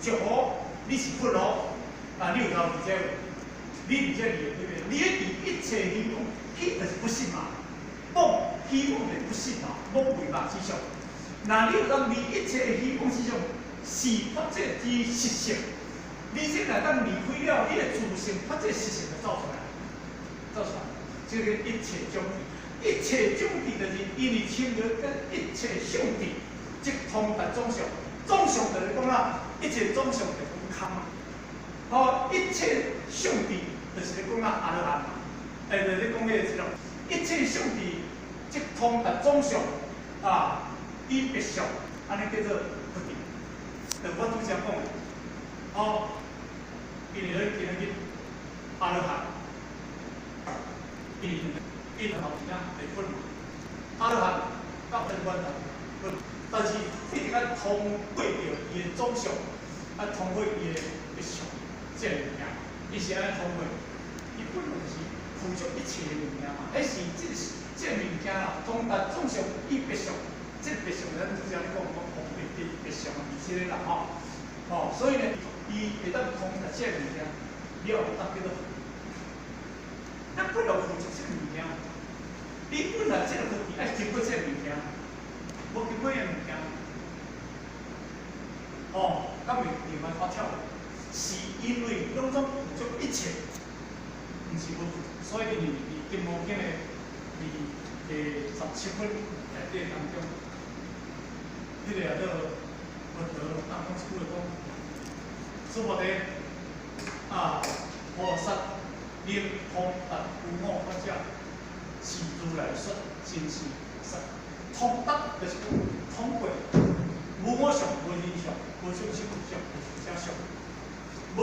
祝福，你是不咯？啊，你有道理这个，你理解对不对？你一切希望，迄就是不信嘛。梦希望就是不信嘛，梦为嘛之上。那你有当离一切希望之上，是发这之实性。你先来当离开了，你的自性发这实性就走出来，走出来。这个一切种地，一切种地就是因为亲热跟一切上帝，即通达总相。总相就是讲啦，一切总相就是讲空嘛。哦，一切上帝就是咧讲啊阿罗汉嘛，就是咧讲迄种一切上帝即通达总相啊，以别相，安尼叫做不定。就我拄则讲的，哦，因为咧今日阿罗汉，因头前啊会分嘛，阿罗汉到本源头分，但是一直甲通过着伊的总相，啊通过伊的别相。这个物件，伊是安尼通过，伊本来就是付出一切的物件嘛。迄是这物件啦，通达总相以别相，这别相咱拄则咧讲红别相啊，是咧啦吼。哦，所以呢，伊会当通达这物件，了会当叫做。咱本来付出这物件，你本来这个福气爱经过这物件，无经过个物件，哦，敢袂另外发跳。是因为拢总付出一切，毋是无付出，所以因为金毛经的17分内底当中，迄个叫做佛陀当中出来讲，诸佛地啊，菩萨念通达无我法者，是如来说真是实。通达就是通过无我相、无人相、无相性相、无假相。无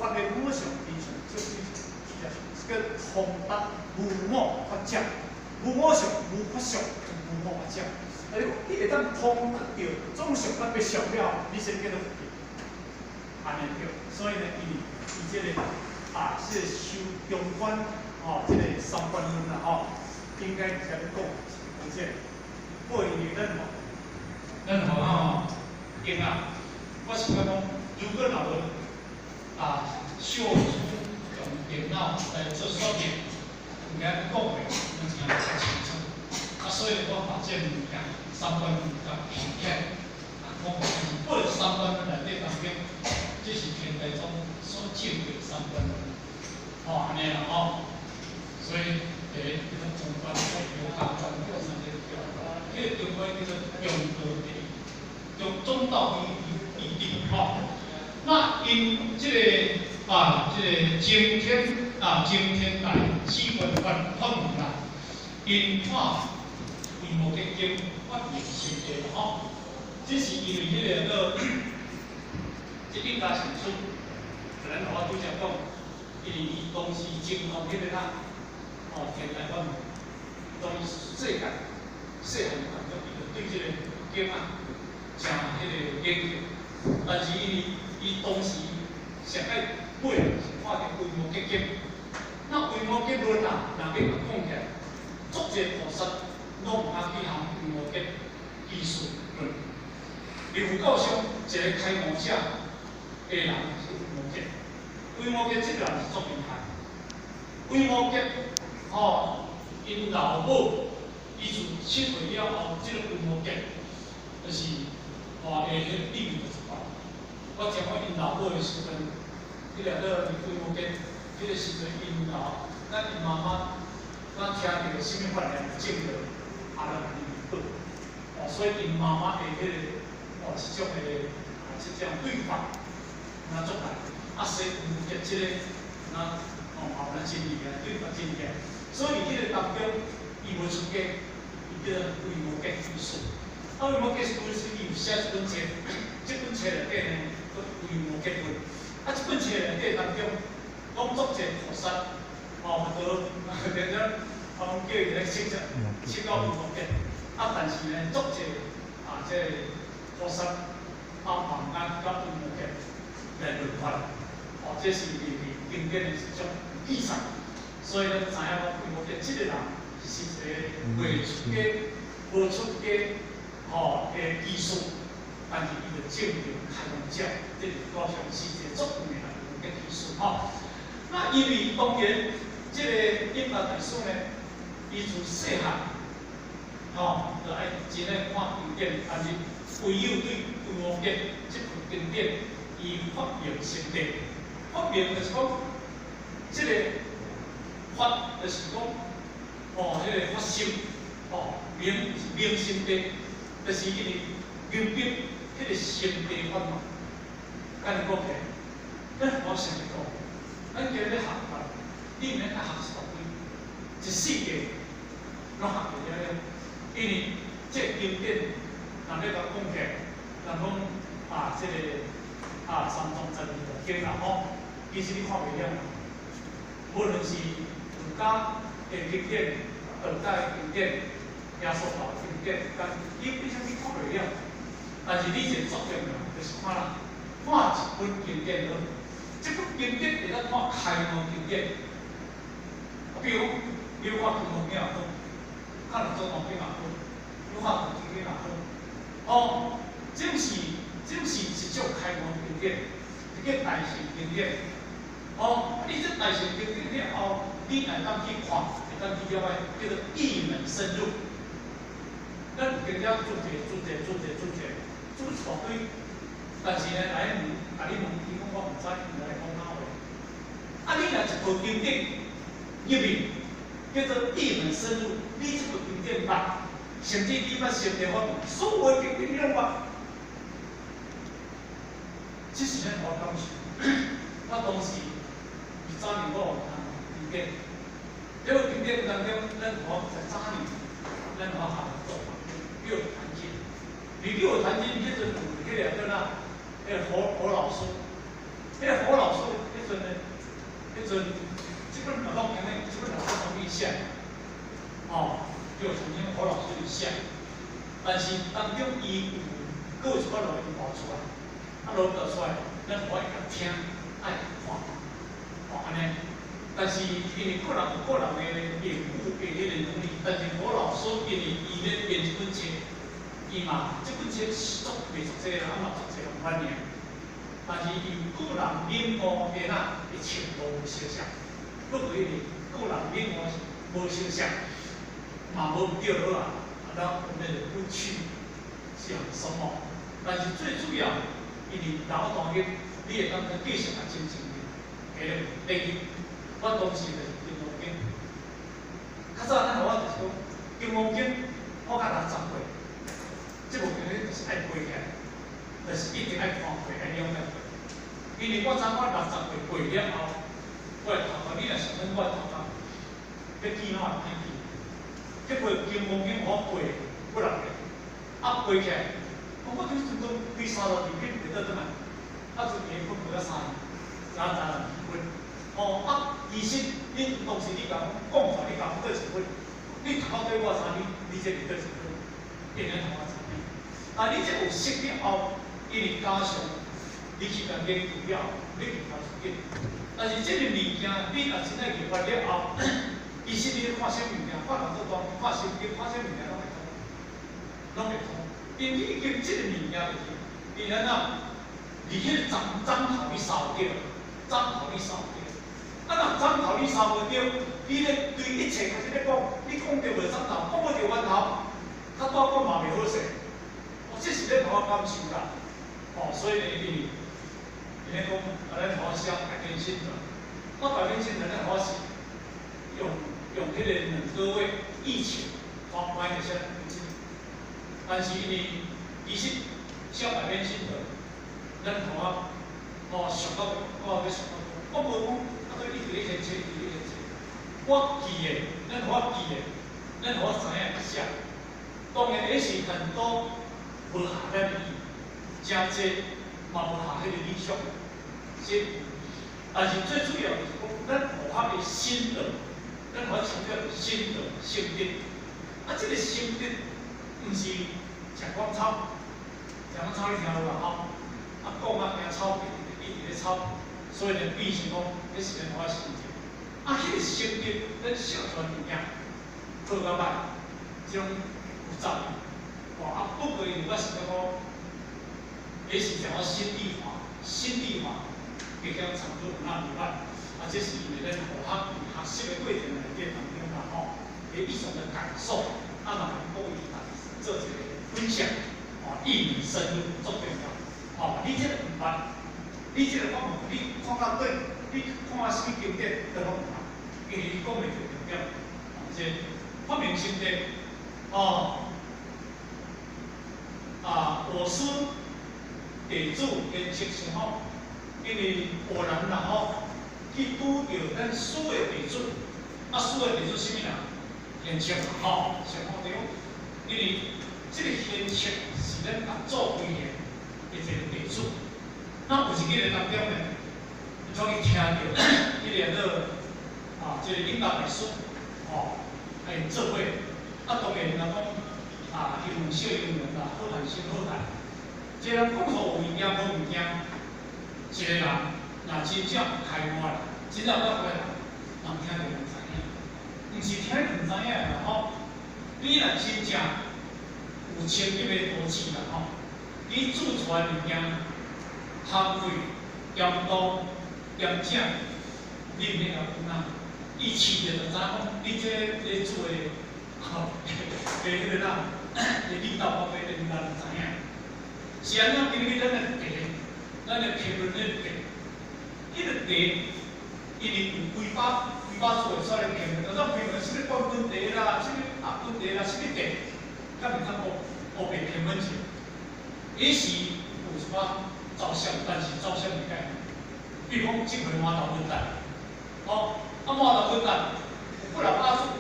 法的无常因常，这个通达无我法者，无我常无法常，无我法者。你会当通达着总相甲别相了，你先叫做佛，安尼对。所以呢，伊这个这个修中观这个三观论啦应该才能讲，而且不会有任何因我是讲，如果老人。秀出用电脑来做说明，应该讲的，咱是要太清楚。所以我把这物件三观甲偏见，我或者三观内底当中，这是天台宗所证的三观论，安尼啦所以第一叫做中观，有大观，有三个叫，迄个中观叫做中道地，中道义地那因这个今天来基本法门啦，因为无结经发现是的只是因为迄个这应该是出，咱我拄则讲，因为伊当时精通迄个天台法门，当世汉当中，伊就对这个经真迄个研究，但是伊当时上爱买是看着规模结经，那规模结论人要甲讲起来，足侪菩萨拢毋通去含规模结技术论。刘教授一个开模者的人是规模结，规模结这个人是足厉害。规模结因老母伊自7岁了后，这个规模结就是下迄地理就是讲。我讲我因老母的时阵，迄个个规模结，迄个时阵因老，咱因妈妈，咱听到什么法言证着阿拉尼本，所以因妈妈的迄个这种的这种对法，那做来，说规模结这个，那后咱真厉害，对法真厉害，所以迄个当中，伊无出家，伊叫规模结技术，规模结技术伊有写一本册，这本册内底呢。规模结论，这本册内底当中，讲足侪菩萨，佛陀，变成叫伊来识到规模结，但是呢，足侪这菩萨慢慢到规模结来论法，这是经典的一种记载，所以咱知影讲规模结这个人是一个未出家、无出家的技术。但但是伊就证明开放者，这是高雄市一个足有名的技术吼。那因为当然，这个音乐大师呢，伊自细汉，吼，就爱真爱看经典，但是唯有对《文王杰》这部经典，伊发明心得。发明就是讲，这个发就是讲，哦，这个发心，哦，明是明心地，就是因为明白迄个心地法嘛。甲你讲起，咱我想讲，咱今日学法，你免爱学十几，一世纪拢学袂了了，因为这经典，人咧甲讲起，人讲啊，这个啊312经啦吼，其实你看袂了，无论是儒家的经典、道家的经典、耶稣教的经典，但基本上你看袂了。但是你一个作用啊，就是看啦，看一本经典好，这本经典会当看开悟经典。比如看《金刚经》也好，看《中华经》也好，看《道经》也好，哦，这是一种开悟经典，一个大乘经典。哦，你这大乘经典了后，你会当去看，会当去了解，叫做一门深入。咱有经了做一堆，但是呢，来问，啊你问，伊讲我唔知，唔来讲哪话。啊，你若一部经典入面叫做一门深入，你这部经典捌，甚至你捌心地法门，所有经典你拢捌。这是咱我当时，我当时20年我有读经典，这个经典当中，咱我13年，咱我学做六坛经。六坛经迄阵有迄个叫哪？迄个何老师，迄个何老师迄阵呢，迄阵这本老道经呢，这本老师从伊写，哦，就曾经何老师伊写，但是当中伊有各有一款录音播出来，啊录播出来，咱可以听，爱看，哦安尼。但是因为个人有个人的言语的迄个能力，但是何老师因为伊咧编这本册。伊嘛，这本册是作袂作这个，啊嘛作这个反应，但是伊个人领悟的呐，的程度无相像，不过伊个人领悟无相像，嘛无对落啊，咱我们的不去讲什么，但是最主要，因为老大个，你会当继续来精进的，下个第二，我当时就是金刚经，较早咱我就是讲金刚经，我甲60岁。这部经典就是爱背起来，就是一直爱看背，爱了解。因为我知我60岁背了后，我头壳你若想问我头壳，要记哪会歹记？这部金刚经我背不落个，啊背起来，我就是阵都规32篇背得转来，啊就连分背到3年分。哦啊，其实你当时你讲出来，你讲对一分，你读到对我3年，你这对一分，变成同我。啊！你这有识了后，因为加上你去甲研究了，你去发出去。但是这个物件，你若真爱研发了后，其实你看啥物件，看人做当，看心经，看啥物件拢会通，拢会通。因为已经这个物件就是，你安怎？你迄个针头你扫掉，针头你扫掉。啊，若针头你扫袂掉，你咧对一切开始咧讲，你讲着无针头，讲无着源头，较多讲嘛袂好势。这是咧我感受啦，哦，所以呢，伊咧讲，咱好写百篇心传，我百篇心传咧好是用迄个2个月疫情发摆的写百篇心传，但是因为其实写百篇心传，咱好哦想到我要想到，我无讲啊对一直咧研究，我记的，咱好记的，咱好知影写，当然也是很多。无下咱的意，真济嘛无下迄个理想，但是最主要就是讲，咱学校的心得，咱好强调心得、心得。啊，这个心得，毋是食光抄，食光抄你听有无吼？啊，讲啊惊抄，一直咧抄，所以呢，变成讲，迄是咱学心得。啊，迄个心得，咱小传物件做到歹，这种有造诣。哦，啊，不过因为我想讲，也是讲到心地法，心地法比较长久那袂歹，这是因为咱学习的过程内底当中啦吼，伊种的感受，嘛各位做一个分享，意义深入足重要。你这个唔捌，你这个我问你看到对，你看到什么经典都讲唔捌，因为伊讲的重点，即发明心得，我书地主跟识上好，因为有人啦吼，去拄着咱书的地主，书的地主什么人？贤妻啦吼，上好对。因为这个贤妻是咱合作规个的一个地主，那有一日当中呢，终于听到迄个这个领导大师，做伙，当然人讲英文小英文啦，好谈先好谈。一个人讲错有物件无物件，一个人若真正开悟啦，真正到回来，人听着唔知影，毋是听唔知影啦吼。你若真正有千一个多字啦吼，你做出来物件，学费、严度、严正，你毋免甲分啊。伊试着就知讲，你这做的迄个啦，领导包括领导唔知影。是安怎？因为咱的题，咱的评论的题，迄个题，因为有规把做出来评论，有种评论什么冠军题啦，什么亚军题啦，什么题，较袂通学别评论者。也是有一寡照相，但是照相袂改。比如讲，即回马头问答，马头问答，有几百组，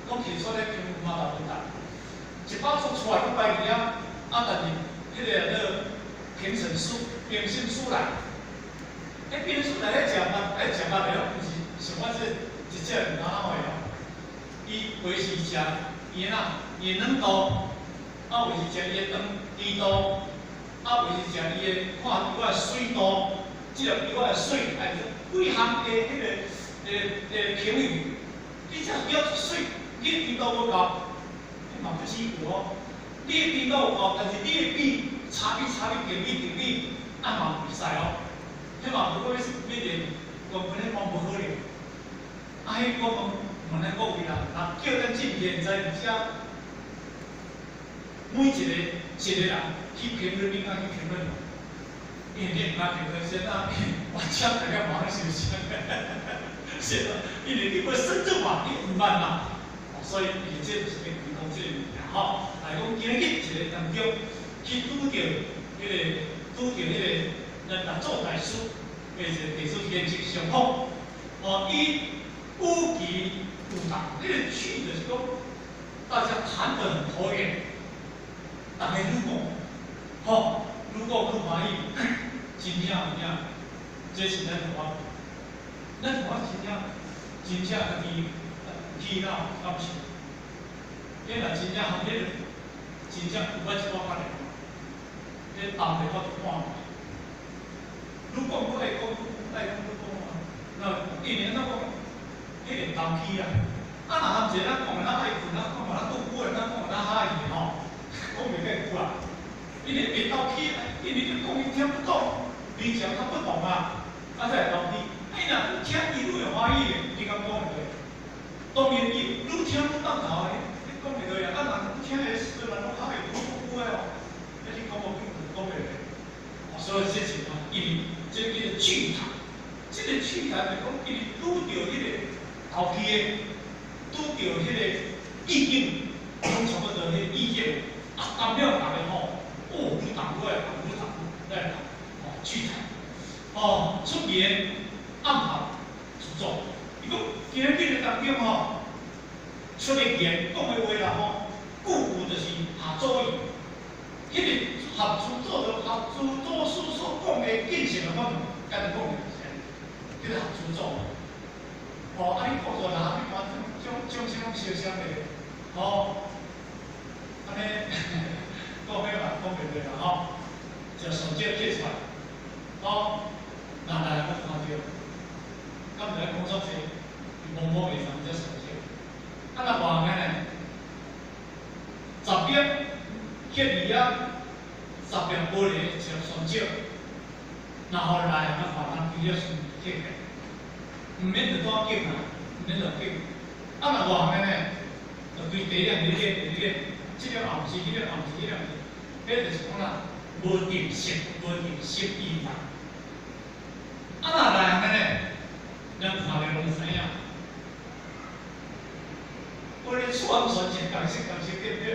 拢提出来评论马头问答，一百组出来一百二啊，但是。迄个评审书、评审书来，评审书来迄食物了，毋是像我这一只唔好诶哦。伊维是食盐啊，盐软度，维是食伊诶长甜度，维是食伊诶看伊个水度，即个伊个水，几项诶迄个评语，你只要水，你甜度无够，你嘛不止有哦。你的甜度有够，但是你的米差评比，嘛袂使哦。迄嘛如果要练原本迄讲无好练，迄我问咱各位啦，叫咱进现在而且每一个人去评论，你敢去评论？因为你毋敢评论，现在我请大家忙是不是？是啦，因为你要深入嘛，你毋捌嘛，所以伊这就是要提供这个物件吼。来讲今日一个当中去拄着咱合作大师，或者地主兼职上好，伊有其有道，这个趣就是讲，大家谈得很投缘，大家愈讲，愈讲愈欢喜，真正有影，这是咱台湾真正家己气恼感受，你若真正含迄个。真正有法一寡法的，你当袂法就看嘛。愈讲愈爱讲，那一年咱讲，迄个投机啊，若含一个咱讲的，咱爱困，咱讲咱拄久的，咱讲咱嗨的吼，讲袂过久啦。因为别投机，因为你讲伊听不懂，理解他不懂啊，再来投机。若听伊愈会欢喜的，你敢讲袂对？当然伊愈听愈当头的。讲袂对啊！咱人听的时阵，人讲嗨，讲久的哦，你讲无讲袂对。所以这是因为这叫做趣谈，这个趣谈就讲因为拄着迄个投机的，拄着迄个意见，讲差不多迄个意见，谈了大家吼，愈谈愈来谈，愈谈来谈，趣谈，出言暗合著作。伊讲今日的当中吼。出个言讲的话啦吼，句就是合作语，迄个合作书所讲的进行的方面，甲你讲的是，叫做合作作。你看做哪边种什么小的，安尼讲咩嘛，讲袂对啦吼，就手机贴出来，哪来个看到？敢毋来工作者，摸袂上这手机。若换个呢？10页，迄2页，10页玻璃接束。少，然后来啊把它比较顺起来，唔免就多紧啊，唔免就紧。啊，若外面呢，就规地两日练，这个后时，这个后时，这个后时，迄就是讲啦，无定性意嘛。啊，若来安尼呢，咱看了拢知影。我咧错选择，共识对对，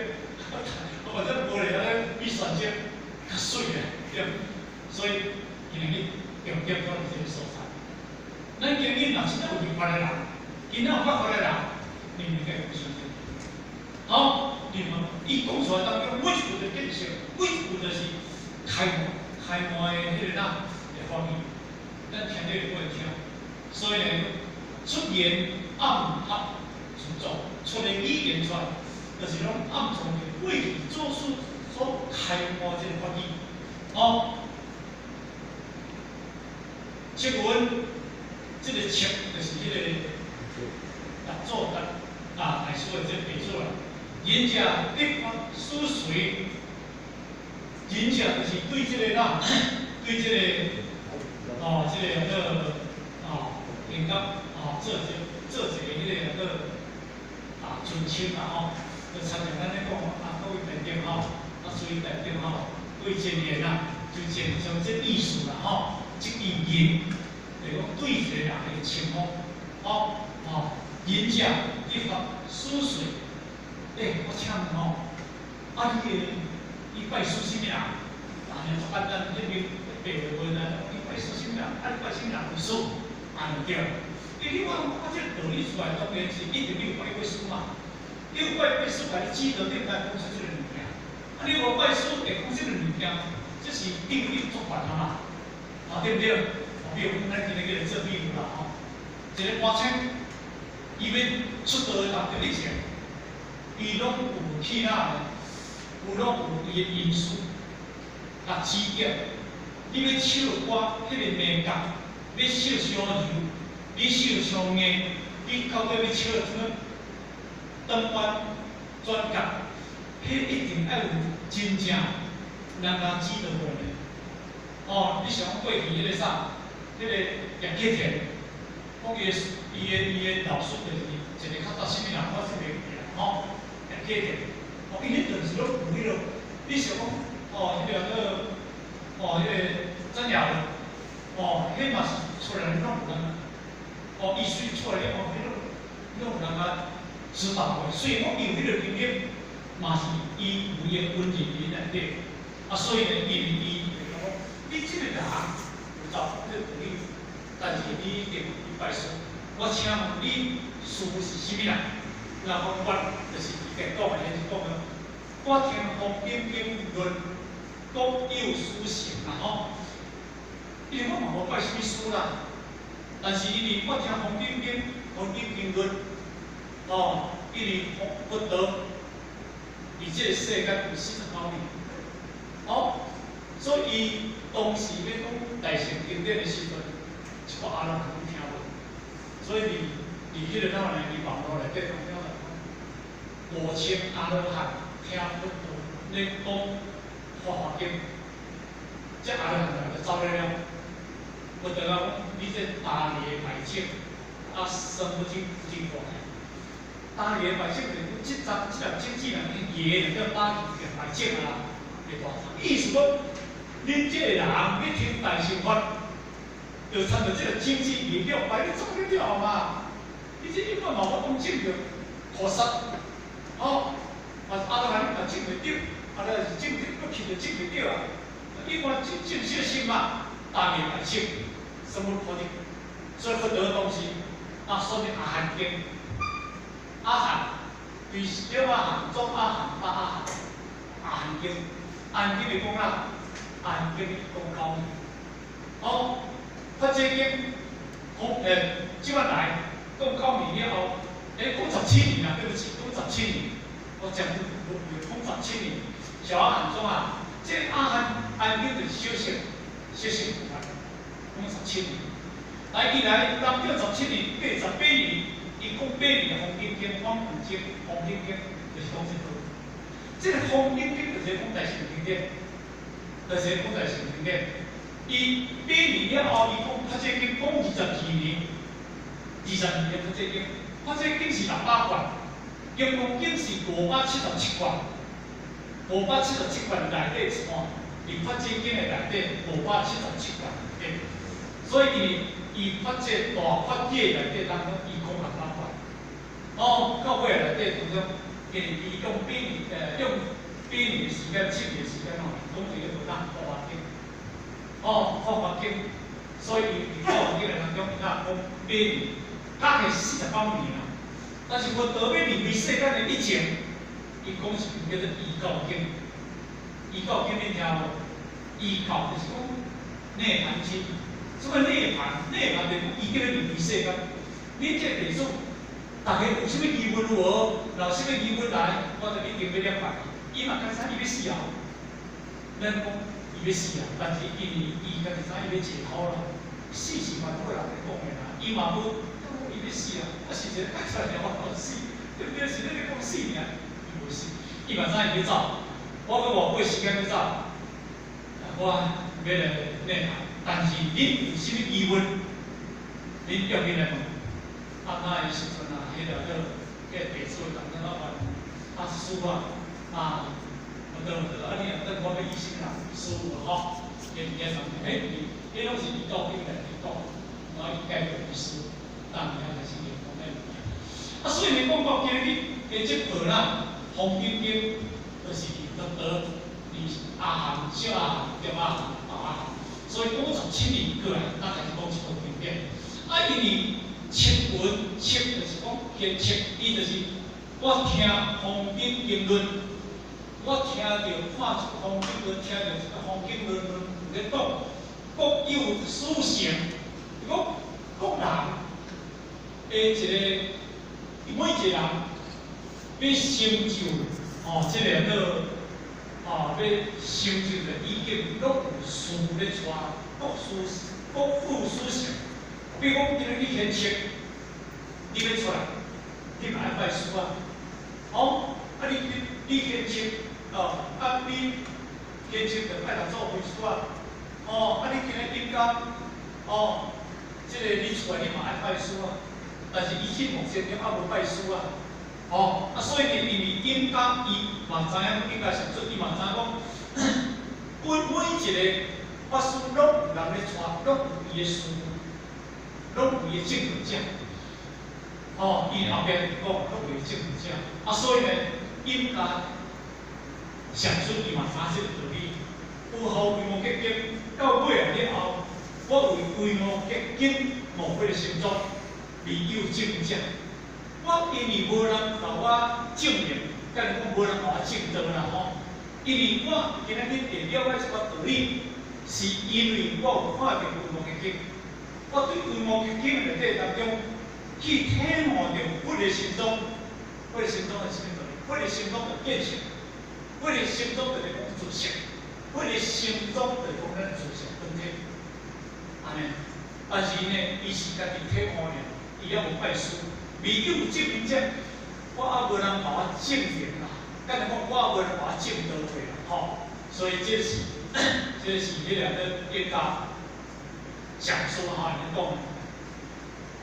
或者无咧安尼比选择较水诶，对。所以今日重点讲这个所在。咱今日若真正有办法的人，真正有办法的人，你应该有相信。好，你们伊讲出来当中，每一步的建设，每一步就是开幕的迄个呐的方面，咱听这个不会听。所以呢，出言暗合出作，出的语言出来，就是拢暗从的为做出所开幕这个法义。好，请问这个切就是迄个大作大师的这个笔作啦。人家立法思随，人家就是对这个呐，对这个这个应该做一个迄个尊称啦就参像咱咧讲各位台长属于台长对前言就将这意思啦这语言来讲对一个人的称呼人家立法思随。我请问你拜师什么人？就按咱迄边白话文你拜师什么人？你拜什么人为师？就对。你看这个道理出来，当然是一定你有拜过师嘛。你有拜师，把你记得你该讲出这个物件。你无拜师，会讲这个物件，这是定律做法嘛？对不对？比如咱今日个做比如啦一个官青，伊要出道的人对你讲。伊拢有去哪呢？拢有伊个因素，指点。你要唱歌，迄个美感，要唱小柔，你唱唱硬，你到底要唱什么？转弯、转角，迄一定要有真正人家指导过的。你想过去迄个啥？迄个叶启田，讲伊个老师就是一个较早什么人，我是袂记啦，叶启田，伊迄阵是拢有迄落，你想讲迄个曾雅文，迄嘛是出来拢有人，伊虽出来了迄拢有人指导的，所以讲伊有迄个经验，嘛是伊有伊个温柔伫内底，所以呢，伊讲，你即个人有走这道理，但是你一定拜师，我请问你师傅是啥物人？然后我就是伊家讲的，是讲的，我听风冰冰论，各有殊胜啦因为我嘛无拜什么师啦，但是因为我听风冰冰论，因为佛陀，伊这个世界有40方面，所以伊当时要讲大乘经典的时阵，一个阿人拢听无，所以伫迄个哪呢？伫网络内底讲了5000阿罗汉听佛陀咧讲《法华经》，这阿罗汉就走了。佛陀讲，你这大利百姓，生不尽大。大利百姓就是这两经济人，业就叫大利百姓的大众。意思讲，恁这个人要听大乘法，就参照这个经济力量，把你做得了嘛？你这一般嘛，我讲证着菩萨，阿罗汉你嘛证袂着，是证得过去就证袂着啊。一般证小心嘛，大利百姓。生活破定，所以佛陀当时说明阿含经，阿含对小阿含、中阿含、大阿含，阿含经，阿含经就讲啦，阿含经讲高义。佛这经即摆来讲高义了后，讲17年啦，对不起，讲17年，我讲讲17年，小阿含、中阿含，这阿含经就是小乘部分。讲17年，伊来当叫17年，过18年，伊讲8年的《方经》《方正经》《方经经》就是讲这个。这个《方经经》就是讲大乘经典，就是古代成经典。伊编完了后，伊讲发这经讲22年发这经，发这经是600卷，金刚经是577卷，577卷内底一半，而发这经的内底577卷。所以伊发这大法界内底当中，伊讲600卷。到尾内底当中，伊用编年的时间、7年的时间讲一个无当法经。法经，所以伊法经的当中，伊讲编年，大概48年啦。但是佛陀要离开世间的以前，伊讲是叫做依教经。依教经你听无？依教就是讲涅槃经。什么涅槃？涅槃就是伊叫你离开世间。你这历史，大家有啥物疑问无？若有啥物疑问来，我就一定要了解。伊嘛讲啥？伊要死啊！咱讲伊要死啊，但是因为伊家己知伊要解脱啦，死是万好人来讲的啦，伊嘛无。伊要死啊！我是一个大出来我老死，对不对？是你咧讲死尔，伊无死，伊嘛知伊要走，我搁偌过时间要走，我要来内涵。但是恁有啥物疑问，恁要紧来问。那的时阵啊，迄个地主当中老板师傅我你等我要医生啦，师傅吼，伊讲迄拢是伊教经来讲，然后伊解决医师。当然还是有方面的。所以你讲到今日的这课啦，红经经就是得阿含、小阿含、中阿含、大阿含，所以57年过来，咱还是讲一部经典。因为测文就是讲检测，伊就是我听红经经论，我听着看红经论，听着这个红经论咧讲，各有属性，讲各人。一个每一个人要成就这个要成就的意境，拢有事咧带，各富属性。比如讲，今日你献册，你要出来，你嘛爱拜师啊。你献册，你献册就爱来做拜师啊。你今日应该，这个你出来你嘛爱拜师啊。但是以前目前也无拜师啊，所以因为应当伊嘛知影应该上出，伊嘛知影讲，每一个法师拢有人咧带，拢有伊的师傅，拢有伊的证据者，伊后边讲拢有伊证据者，所以呢，应该上出伊嘛知这个道理，有好规模结经，到尾啊了后，我为规模结经无悔的心中。未有证者，我因为无人甲我证明，甲你讲无人甲我证道啦因为我今仔日会了解这个道理，是因为我有看到规模结经，我对规模结经内底当中去体悟着佛的心中，佛的心中的什么道理？佛的心中的变性，佛的心中就是讲自性，佛的心中就是讲咱自性本体，安尼。但是呢，伊是家己体悟呢。伊也无拜师，未有证明者，我也无人甲我证明啦。甲你讲，我也无人甲我证道过啦，所以这是迄个应该上书安尼讲。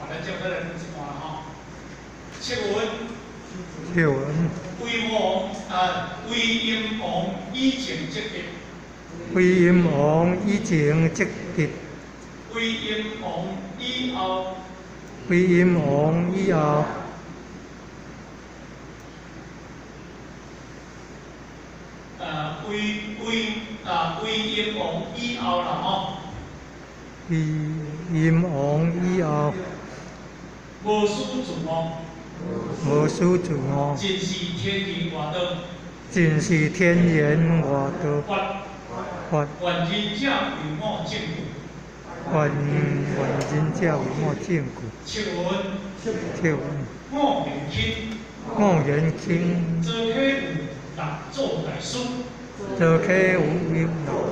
咱接下来讲一段啦测文，魏阴王以前积德。魏阴王以前积德。魏阴王以后。魏阴王以后，魏阴王以后啦魏阴王以后，无师自王，无师自王，尽是天人外道，尽是天人外道，法原人者为我证据。原人者为我证据。测文，我元卿，做起有六座大师，做起有六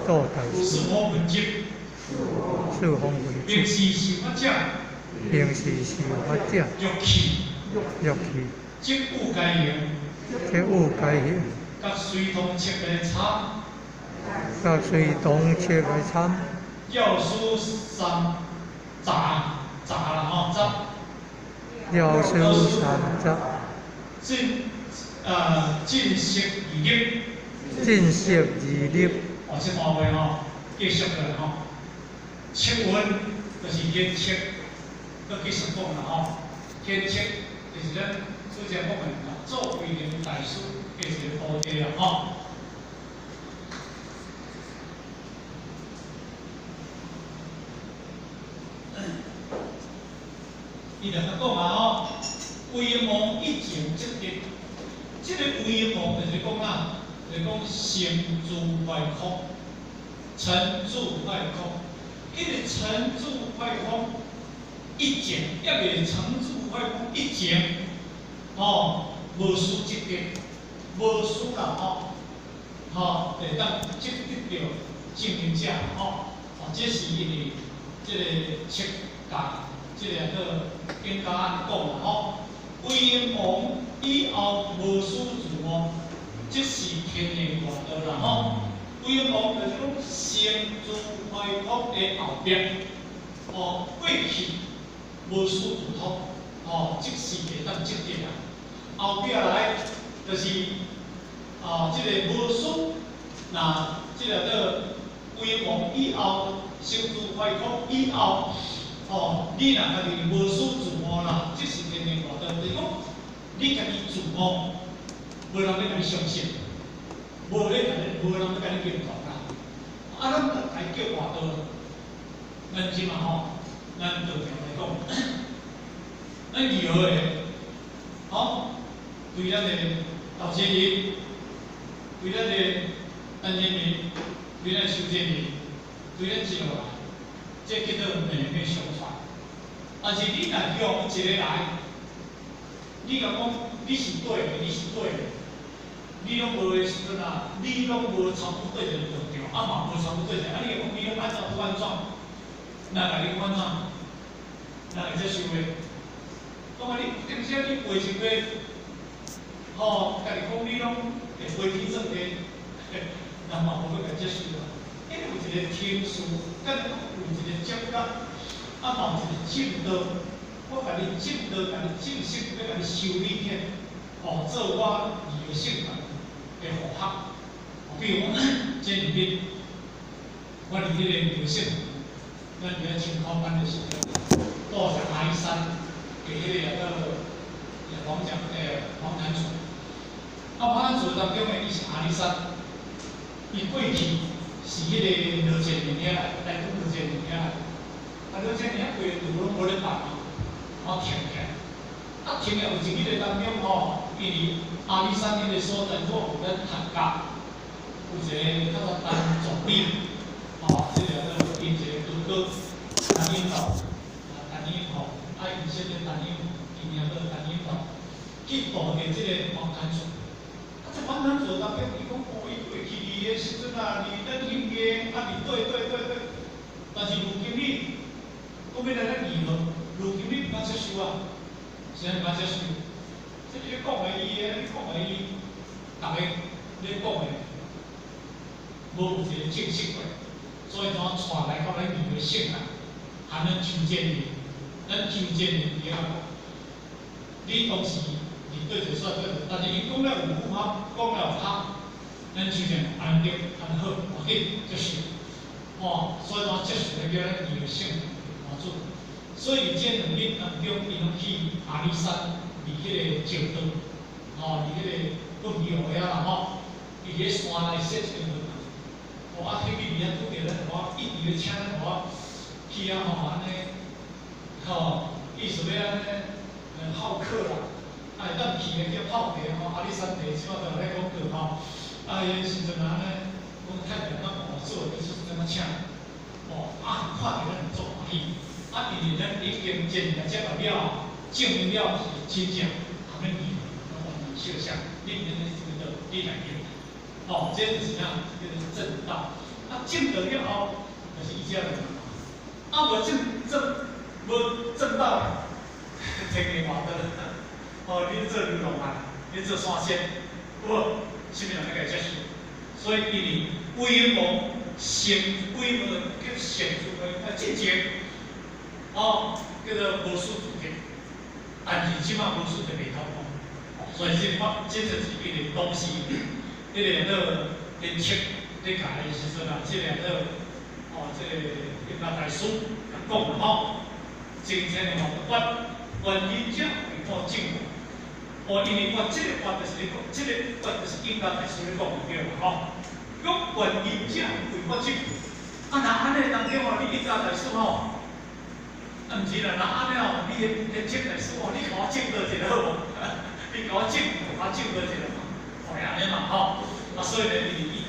座大师，四方文集，平时受法者，欲去，即有该行，甲随同切的差，甲水东切来参，教书三杂啦吼杂，了书三杂，进食而入，进食而入，哦，这单位吼，继续个吼，测温就是检测，佮继续讲啦吼，检测就是咱之前讲的做规定大师嘅一个步骤啦吼。伊就甲讲啊吼，为望一情即日，即个为望就是讲啊，就是讲成住坏空，成住坏空，迄个成住坏空一情，也未成住坏空一情，哦，无事即日，无事啦吼，会当即得到证明者吼，这是因为即个切价。即个个应该安讲啦吼，为王以后无事自忘，即是天然外道啦吼。为王就是讲成住坏空的后边，过去无事自通，即是会当积德啊。后壁来就是即个无事，那即个个为王以后成住坏空以后。你若家己无事自忘啦，即是天然外道。就是讲，你家己自忘，无人要甲你相信，无人要甲你认同啦。咱来叫外道，咱即嘛吼，咱道场来讲，咱如何诶？对咱诶道歉人，对咱诶单人人，对咱修正人，对咱之后来。这叫做命运相传。但是你若用一个来，你甲讲你是对的，你是对的，你拢无的时阵啊，你拢无差不多对着就对，嘛无差不多对着，你甲讲你拢按照不安怎？咱甲你安怎？咱会接受袂？讲你顶些你背一个，家己讲你拢会背天算地，人嘛无要甲接受啊。因为有一个天数，甲有一个接觉，嘛有一个正道。我甲你正道，甲你正式，要甲你修理起，做我义的性格的符合。比如讲，这里面，我伫迄个游戏，咱伫咧青考班的时候，到上阿里山嘅迄个黄潭厝，黄潭厝当中的伊是阿里山，伊过去。是迄个罗建宁遐来，来讲罗建宁遐来，罗建宁遐规个路拢无咧办嘛，停起来，停起来有一日当中因为阿里山迄个所在，我有咱客家有一个叫做陈总理，即个因一个哥哥，陈英道，陈英伊现在陈英，伊名叫陈英道，去报嘅即个黄潭厝。这黄潭厝当中，伊讲伊过去离的时阵啊，离咱乡下，对，但是卢经理，讲要来咱义和，卢经理毋敢接受啊，是安毋敢接受。这你讲的伊的，你讲的伊，逐个你讲的，无有一个正式过，所以怎带来到咱义和省啊，含咱邱建林，咱邱建林以后，你当时。对着说对着，但是伊讲了有符合，讲了有他，咱就讲安对安好，要紧接受，所以讲接受了叫咱义和省帮助。所以这两日当中，伊拢去阿里山，离迄个石洞，离迄个更远遐啦伊伫山内设一个门，迄边离啊拄着咱一直请咱去啊安尼，意思要安尼好客啦。会当去的叫泡茶阿里山茶即摆就来讲过迄时阵安尼，讲太平咱做的就是怎么请，看着咱足欢喜，因为咱已经建立接受了，证明了是真正，他们义和完全相像，你这个你来用，这就是啥？就是正道。证得了后，就是伊遮个，无无正道，天然外道。你做流浪汉，你做山仙，什么人要甲接受？所以因为规模叫成就进前，叫做无数主题，但是即马无数就袂通讲，所以这就是一个东西，一个连册咧教的时阵啊，这个这个音乐大师讲真正的原因者为看政府。因为我这个就是你讲，这个就是音乐大师咧讲对啦讲原因者为我政府。那安尼当中你音乐大师毋是啦，安尼你连这大师你甲我证到一个好无？你甲我证到一个嘛？是安尼嘛所以呢，伊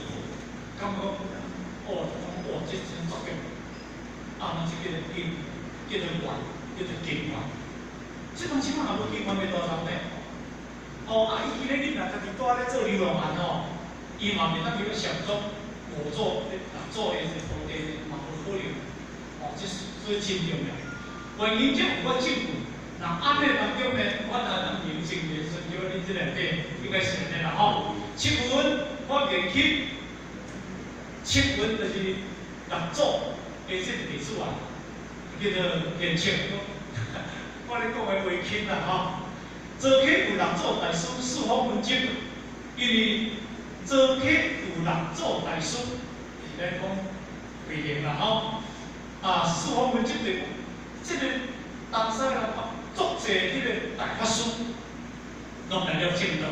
感觉这真作弊。那这个叫做愿，叫做经愿。这种情况也无经愿要多少呢？伊今日你若家己住咧做流浪汉伊嘛袂当叫上足五组、六组的一个土地嘛无可能。这所以真重要。原因者有我政府，那安尼当中呢，我能认证的顺叫你这两点应该是安尼啦七文我研起，七文就是六组，这是历史啊，叫做连册。我咧讲的袂轻啦做客有六组大师四方文集，因为做客有六组大师，是来讲规定啦四方文集的这个当时啊，作者迄个大法师，拢来了证道，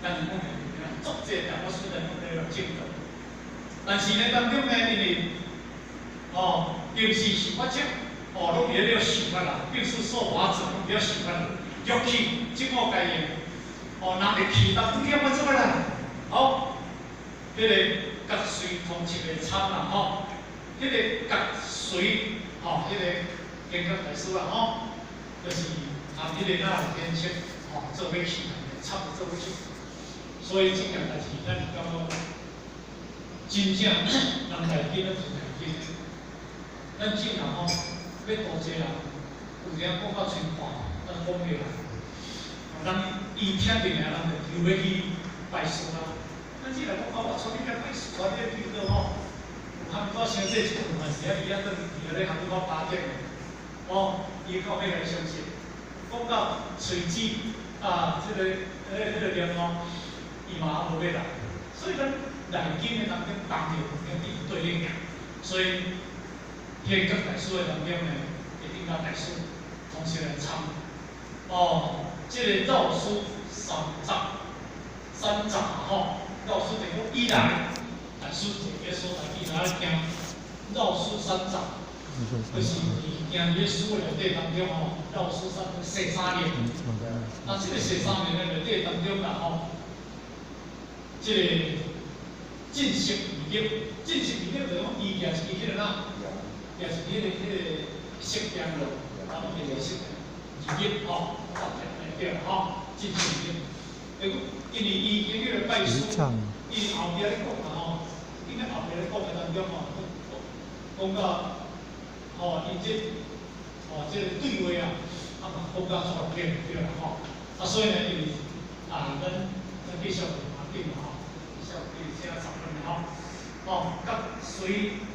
但是讲作者大法师来来了证道，但是呢当中呢，因为平时是发展拢在了想法啦，并是说法者拢在想法啦。尤其即个概念，若会去到不点我做啦，迄个甲随同七个参啦，迄个甲随，迄个建国大师啦，就是按迄个建设，做伙去，差不多做伙去，所以这件代志，咱感觉真正人台紧啊，真台紧，咱尽量要多济人，有影讲到全看。咱讲起来，人伊听定来，人就又要去拜师啦。咱只来讲我带你来拜师，带你来去倒他们到先这一部分是伊咧等伊咧含我八点伊到尾来相信，讲到随机这个念伊嘛无要来，所以咱内经的当中当着跟伊对应，所以建国大师的当中呢，一定要大师同时来参。这个绕书三集绕书等于依来，大师一个所在，伊来听绕书三集，就是伊行伊书内底当中绕书13年，那这个13年的内底当中这个进行语言就讲伊也是伊迄个也是迄个识别咯，迄个识别。语言对进行语言。因为伊迄个拜师，伊后壁咧讲应该后壁咧讲的当中讲到伊这个对话讲到错误对啦所以呢，因为咱继续定小弟写10分甲随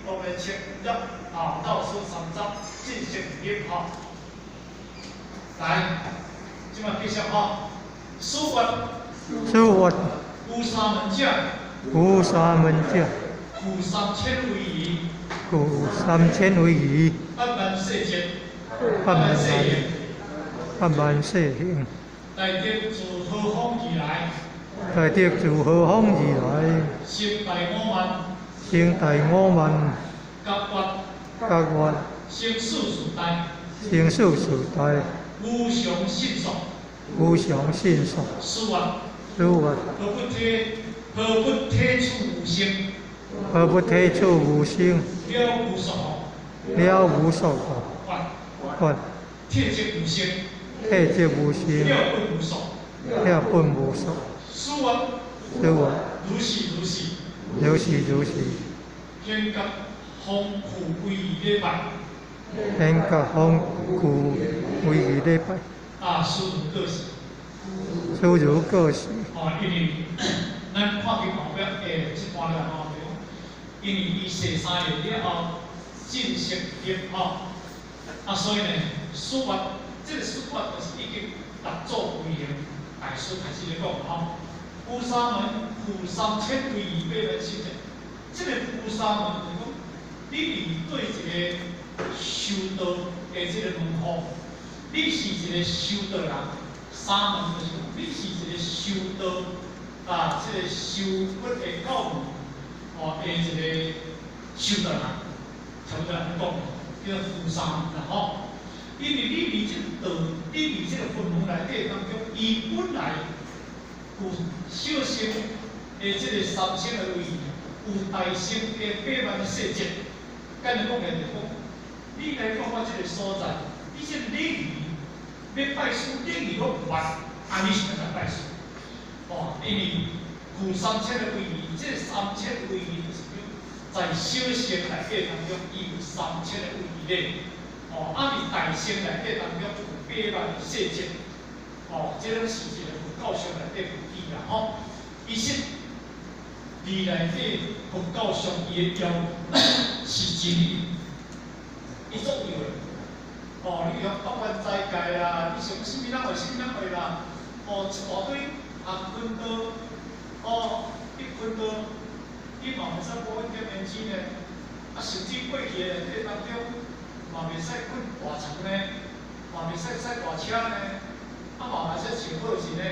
我们切入倒数3集进行语言来，即摆继续书法古三门将，古3000为宜，8万世节，大德自何方而来？先大5万，甲月，先数时代，无上信索，书法，何不体处无声？了无所法，体即无声，了本无所。书法，如是。偏甲风苦为宜礼拜。诸如各式。因为咱看见后壁即段了因为伊洗3年了后正式入吼，所以呢，书法这个书法就是已经达做规行，大师开始咧讲吼。乌沙门负3000为200万心者，这个乌沙门就是讲，你面对一个修道的这个门户，你是一个修道人，沙门就是讲，你是一个修道这个修佛的教义的一个修道人，差不多来讲，叫负沙门啦吼。因为你离这个道，你离这个佛门内底当中，伊本来有小乘的这个3000的位，有大乘的8万的细节。简单讲来就讲，你来讲我这个所在，你这个礼仪要拜师，礼仪我不办，你是要来拜师？因为有3000的位，这3000的位就是讲，在小乘内底当中，伊有3000的位咧。伫大乘内底当中有8万的细节。这种是一个佛教上内底有义啦吼。其实，内底佛教上伊的要是真理，伊足有诶。你讲八关斋戒啦，你想啥物人会啥物人会啦。一大堆坤道，一坤道，伊嘛袂使保稳点年钱咧。甚至过去诶内底当中，嘛袂使困大床咧，嘛袂使驶大车咧。嘛袂使穿好是呢，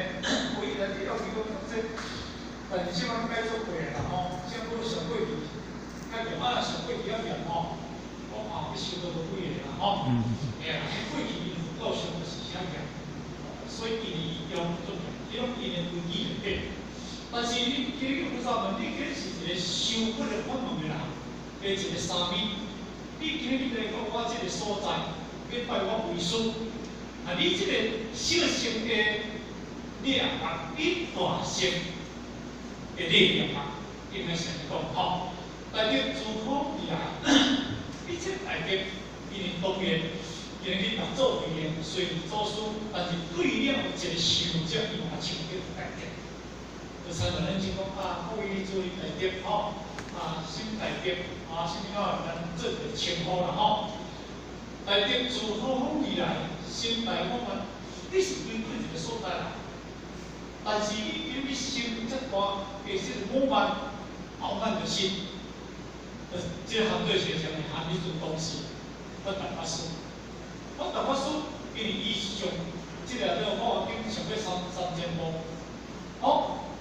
规日伫了去讲这，但是即摆改做过啦吼，即摆上过去，较严上过去较严吼，我要收到几个啦吼，过去因佛教上就是遐严，所以伊要重要，伊拢伊的规矩就对。但是你今日菩萨门，你今日是一个修佛的法门的人，一个三味，你今日来讲我这个所在，要拜我为师。你这个小乘的礼法，比大乘的礼法，应该是讲吼，内底诸好以来，你这内底因为当然，因为你达做规个随祖师，但是对了一个修者，伊嘛像这内底，就像咱就讲各位注意内底吼，新内底什么咱做个称呼啦吼，内底诸好以来。心内我们，你是根据一个所在啦，但是你因为心这大，其实我们傲慢的心，这个行对学生的含义种东西，我大法师，因为伊是上这个我经上过3000步，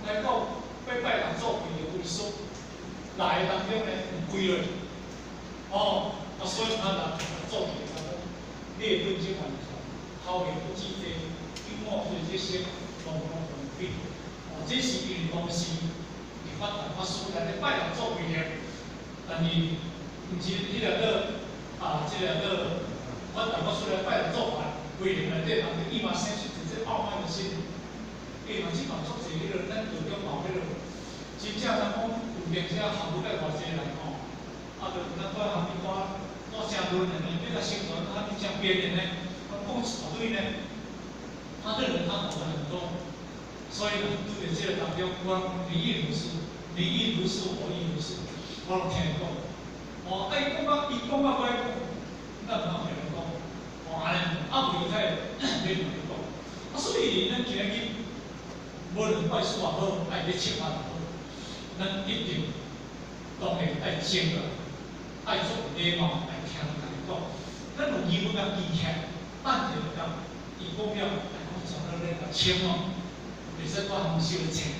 来到要拜人做规个位师，来当中呢有规律，所以人做规个，你会对这款。后面不记得，因我对这些拢比，这是因为当时立法大法师来咧拜人做规个，但是毋是迄个这个法大法师来拜人做法，规个内底当中伊嘛显出一个傲慢的心，嘛即嘛足侪迄个咱道中嘛迄个，真正咱讲有名者含不了偌济人吼，就咱在含面多正论的呢，你甲生存含面正边的呢。讲一大堆呢，他的人他懂得很多，所以呢，对这个当中，我你亦如是，你亦如是，我亦如是，我拢听伊讲。伊讲到伊讲到我讲，咱唔通听伊讲，安尼，袂使你同伊讲。所以咱今日无论拜师也好，爱咧请法也好，咱一定当然爱敬个，爱做礼貌，爱听人讲，咱有义务要记起。但是讲，伊讲了，来讲从那个请袂使我行修请，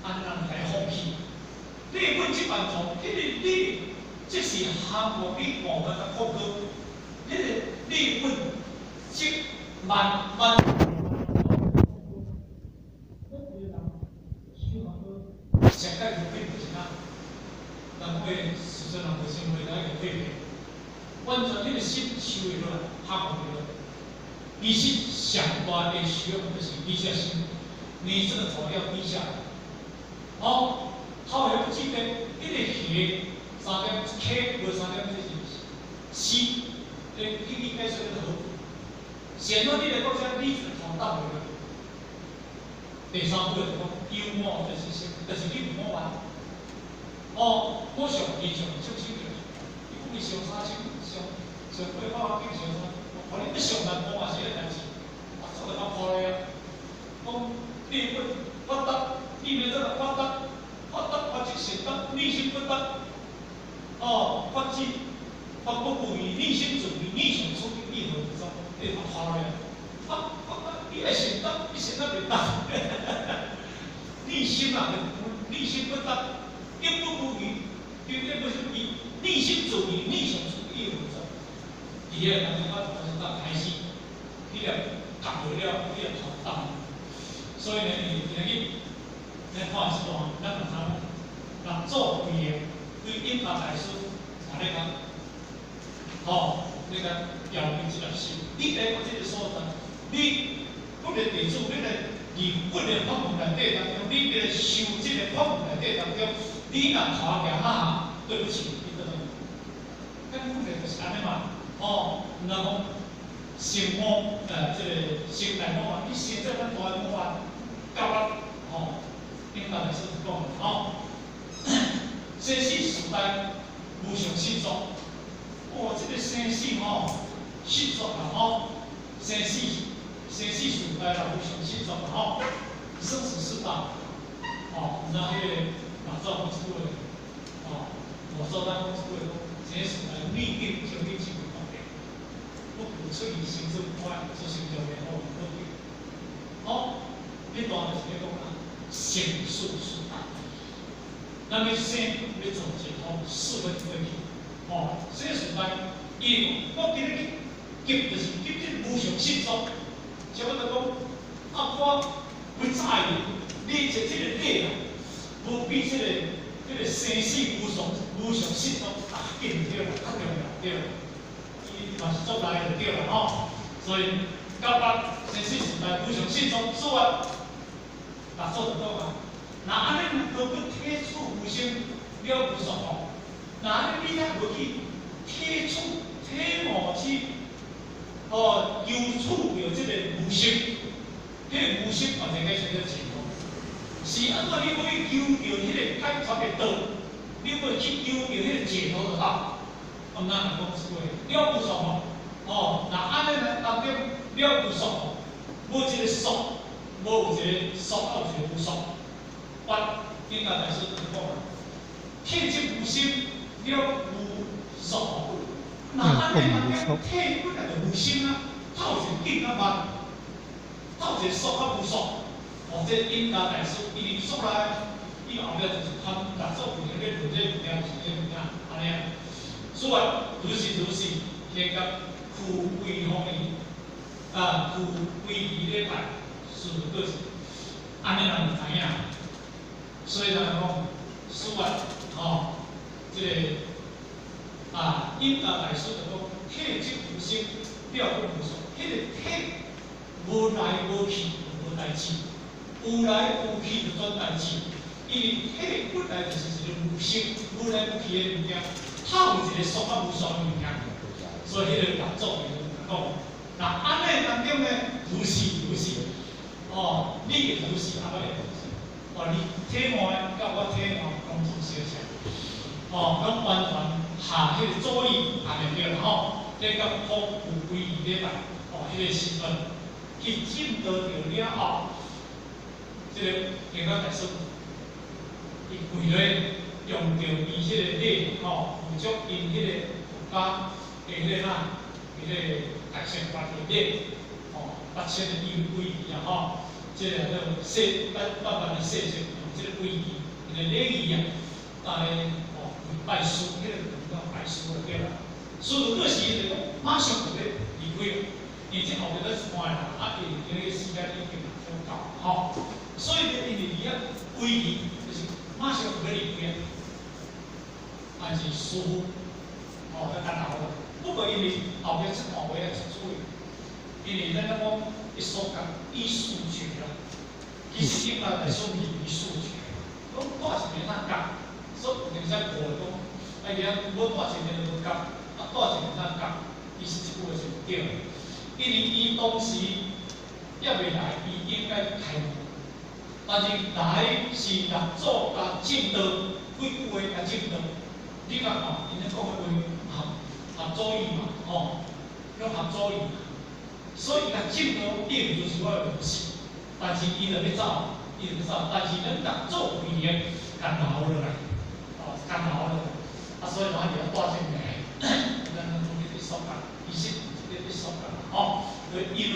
安人来放弃。你本即万种，你即是项目比我们的国歌，你本即万。现在有对不起啊，咱会实际上会成为咱个对比，完全你的心修会落来，项目会落来。其实上大的需要就是低下心，你这个头要低下来。头也不记得，一个血3点 K 无3点就是C，你该说的好。显到你的国家例子从到尾了。第三步就讲幽默，就是你唔好玩。哦，我上印象最深就是，伊讲伊上三星上过法经上三，我你不上难讲嘛是个代志，啊，做得较快咧，讲你不发达，你要怎个发达？发展成德，内心不得。哦，发展发不故意，内心准备，内心出于意和之中，你较快咧。你爱成德，你成德袂得。内心啊，内心不得，一不故意，绝对不是以内心主义，内心主义为主。第二，咱讲就是当开始，你了学会了，你了学当。所以呢，今日咱看一段，咱就知六祖规个对印法大师，啊咧讲，哦，你讲调配这个心，你来我这个所在，你不能地主，你来。你不能法门内底当中，你咧修这个法门内底当中，你若拖行啊，对不起，你得根本就是安尼嘛。哦，然后心魔，这个心内魔法，你现在咱大魔法，教咱哦，应该是讲哦，生死时代无常失足，哦，这个生死哦，失足啊哦，生死时代啦，无常失足啦吼，生死四大，哦，那迄个六祖讲出的，哦，六祖咱讲出的讲，生死时代逆境经历是不方便，不可出于行之不坏，是行者为后不对。哦，这段就是咧讲啊，生死四大，咱要生要做解脱，死要回去，哦，生死时代，伊我今日急就是急这无常失足。像我就讲，啊，我不在意你这个理啊，无比这个生死无常失足啊，紧对啦，较重要对啦，伊嘛是做来就对啦吼。所以到生死时代无常失足，所以六祖就讲啊，那安尼若不体处无生了无所吼，那安尼你才无去体悟去。哦，忧处有这个无生，迄个无生嘛，就该选择解脱。是安怎你要去忧着迄个解脱的道，你要去忧着迄个解脱的道，咁咱来讲出话，了无所吼。哦，那安尼呢当中了无所吼，无一个所，无有一个所，有一个无所。我应该大师就讲啊，体即无生，了无所吼。那安尼当中体本来就无生啊，透一个景啊嘛，透一个所啊无所。哦，这应该大师伊所来，伊后壁就是看六祖规个咧论这物件是这物件，安尼啊。所以如是，现甲富贵方面富贵义咧拜，是个是安尼人就知影。所以咱讲，所以哦，这个。应该大师就讲，体即无生，了不无所。迄个体无来无去就无代志，有来有去就转代志。因为体本来就是一个无生、无来无去的物件，透一个所啊无所的物件。所以迄个六祖就讲，那安尼当中呢，如是。哦，你嘅如是，啊，我嘅如是。哦，你体悟甲我体悟讲出相像。哦，咁完全下迄个左义下面对啦吼，这个福有归义咧拜，哦，迄个时阵去进得着了后，这个经过大师，伊为了用着伊迄个理吼，付出因迄个国家的迄个啥，迄个大乘法的理，哦，8000的义归义啊吼，这个叫说慢慢的说用这个归义，伊个礼仪啊，但系。拜师，迄个叫拜师就对啦。师傅过时就讲，马上就要离开了，而且后面都是关啦，因为时间已经相到，吼。所以呢，因为伊啊归义，就是马上就要离开了，但是师傅哦在干头，不过因为后面出话话啊出处理，因为咱讲一所讲艺术学啦，其实应该来说艺术学，讲多少年那讲。所以，人家过来讲，哎呀，我多少年都无讲，多少年咱讲，其实这句话是唔对的，因为伊当时也未来，伊应该开悟，但是来是六祖甲正道几句话来证明，你看吼，因咧讲的话合作意嘛，吼，用合作意嘛，所以甲证明并就是我的模式，但是伊就要走，但是咱甲做规个甲留落来，甲留落来，所以话就要带进来，咱从一缩减，意识一缩减，因为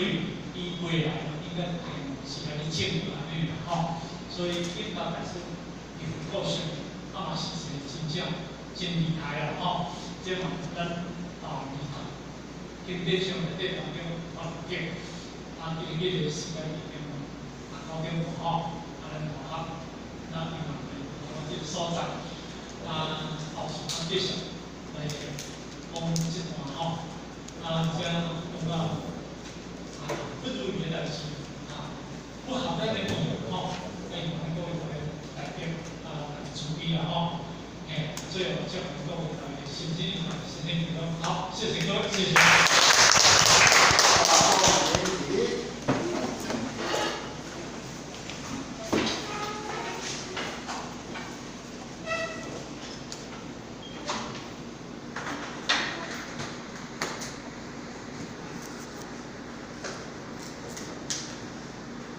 伊未来应该是来证明安尼啦，所以应该来说，有够性，嘛是一个真正真厉害啦，这嘛咱经济上内底当中结，经济个时间里面高中咱大学，那伊嘛这个所在，后续继续来讲这段这讲到不如意的代志，不好的内容那有能够来改变处理啦，最后就能够心经心经提高。好，谢谢各位，谢谢。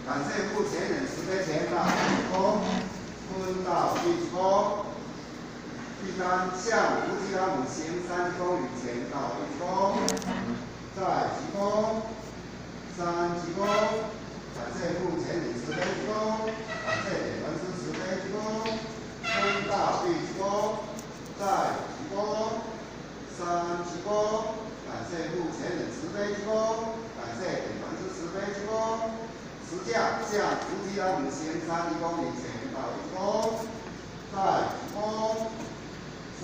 感谢副前人慈悲前到1公分到1公。第三，下午夫妻他母行3公里前到1公，在1公，3公，感谢副前人慈悲1公，感谢点文师慈悲1公，分到1公，在1公，3公，感谢副前人慈悲1公，感谢点文师慈悲1公。实价向夫妻他母行3公里前到1公，在1公，3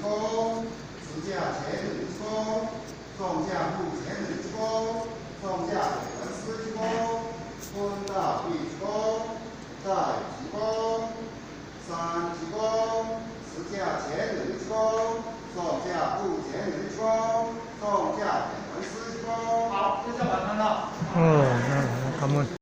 公，实价前人1公，送价付前人1公，送价给文师1公，分到1公，在1公，3公，实价前人1公，送价付前人1公，送价给文师1公。好，就这样完成了。那他们。